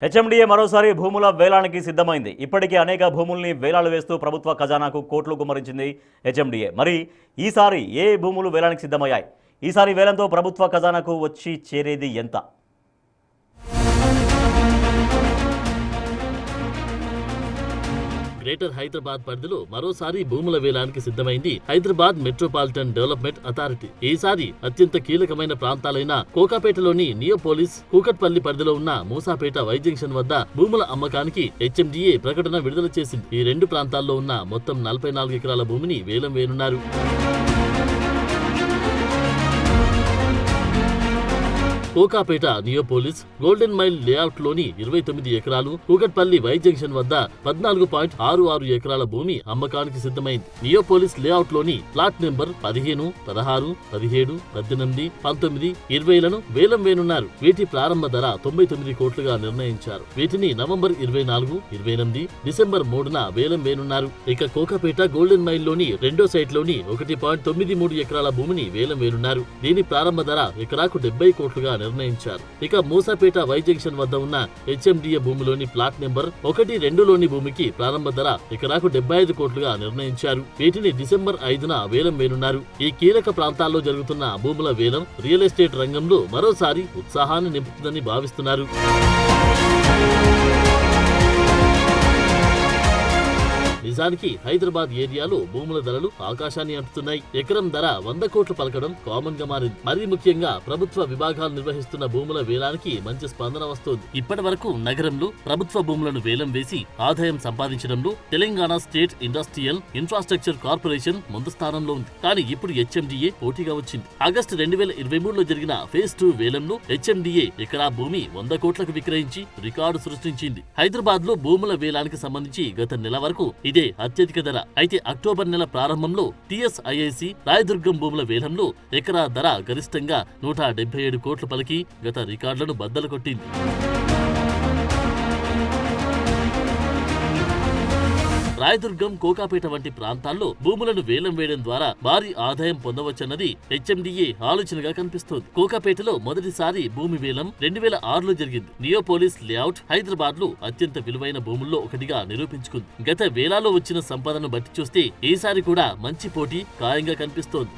HMDA మరోసారి భూముల వేలానికి సిద్ధమైంది. ఇప్పటికే అనేక భూముల్ని వేలాలు వేస్తూ ప్రభుత్వ ఖజానాకు కోట్లు గుమ్మరించింది హెచ్ఎండిఏ. మరి ఈసారి ఏ భూములు వేలానికి సిద్ధమయ్యాయి? ఈసారి వేలంతో ప్రభుత్వ ఖజానాకు వచ్చి చేరేది ఎంత? గ్రేటర్ హైదరాబాద్ పరిధిలో మరోసారి భూముల వేలానికి సిద్ధమైంది హైదరాబాద్ మెట్రోపాలిటన్ డెవలప్మెంట్ అథారిటీ. ఈసారి అత్యంత కీలకమైన ప్రాంతాలైన కోకాపేటలోని నియోపోలిస్, కూకట్పల్లి పరిధిలో ఉన్న మూసాపేట వై జంక్షన్ వద్ద భూముల అమ్మకానికి హెచ్ఎండిఏ ప్రకటన విడుదల చేసింది. ఈ రెండు ప్రాంతాల్లో ఉన్న మొత్తం 44 ఎకరాల భూమిని వేలం వేయనున్నారు. Kokapet Neopolis golden mile layout లోని 29 ఎకరాలు, కూకట్పల్లి వై జంక్షన్ వద్ద 14.66 ఎకరాల భూమి అమ్మకానికి సిద్ధమైంది. నియోపోలిస్ లేఅవుట్ లోని ప్లాట్ నెంబర్ 15, 16, 17, 18, 19, 20లను వేలం వేనున్నారు. వీటి ప్రారంభ ధర 99 కోట్లుగా నిర్ణయించారు. వీటిని నవంబర్ 24, 28, డిసెంబర్ 3న వేలం వేనున్నారు. ఇక కోకాపేట గోల్డెన్ మైల్ లోని రెండో సైట్ లోని 1.93 ఎకరాల భూమిని వేలం వేనున్నారు. దీని ప్రారంభ ధర ఎకరాకు 70 కోట్లుగా నిర్ణయించారు. ఇక మూసాపేట వై జంక్షన్ వద్ద ఉన్న హెచ్ఎండిఏ భూమిలోని ప్లాట్ నెంబర్ 1, 2లోని భూమికి ప్రారంభ ధర ఎకరాకు 75 కోట్లుగా నిర్ణయించారు. వీటిని డిసెంబర్ 5న వేలం వేనున్నారు. ఈ కీలక ప్రాంతాల్లో జరుగుతున్న భూముల వేలం రియల్ ఎస్టేట్ రంగంలో మరోసారి ఉత్సాహాన్ని నింపుతుందని భావిస్తున్నారు. నిజానికి హైదరాబాద్ ఏరియాలో భూముల ధరలు ఆకాశాన్ని అంటుతున్నాయి. ఎకరం ధర 100 కోట్లు పలకడం కామన్ గా మారింది. మరీ ముఖ్యంగా ప్రభుత్వ విభాగాలు నిర్వహిస్తున్న భూముల వేలానికి మంచి స్పందన వస్తోంది. ఇప్పటి వరకు నగరంలో ప్రభుత్వ భూములను వేలం వేసి ఆదాయం సంపాదించడంలో Telangana state industrial infrastructure corporation ముందు స్థానంలో ఉంది. కానీ ఇప్పుడు హెచ్ఎండిఏ పోటీగా వచ్చింది. ఆగస్టు 2023లో జరిగిన ఫేజ్ 2 వేలంలో హెచ్ఎండిఏ ఎకరా భూమి 100 కోట్లకు విక్రయించి రికార్డు సృష్టించింది. హైదరాబాద్ లో భూముల వేలానికి సంబంధించి గత నెల వరకు ఇదే అత్యధిక ధర. అయితే అక్టోబర్ నెల ప్రారంభంలో టీఎస్ఐఐసి రాయదుర్గం భూముల వేలంలో ఎకరా ధర గరిష్టంగా 177 కోట్లు పలికి గత రికార్డులను బద్దలు కొట్టింది. రాయదుర్గం, కోకాపేట వంటి ప్రాంతాల్లో భూములను వేలం వేయడం ద్వారా భారీ ఆదాయం పొందవచ్చన్నది హెచ్ఎండిఏ ఆలోచనగా కనిపిస్తోంది. కోకాపేటలో మొదటిసారి భూమి వేలం 2006లో జరిగింది. నియోపోలిస్ లేఅవుట్ హైదరాబాద్ లో అత్యంత విలువైన భూముల్లో ఒకటిగా నిరూపించుకుంది. గత వేలాలో వచ్చిన సంపదను బట్టి చూస్తే ఈసారి కూడా మంచి పోటీ ఖాయంగా కనిపిస్తోంది.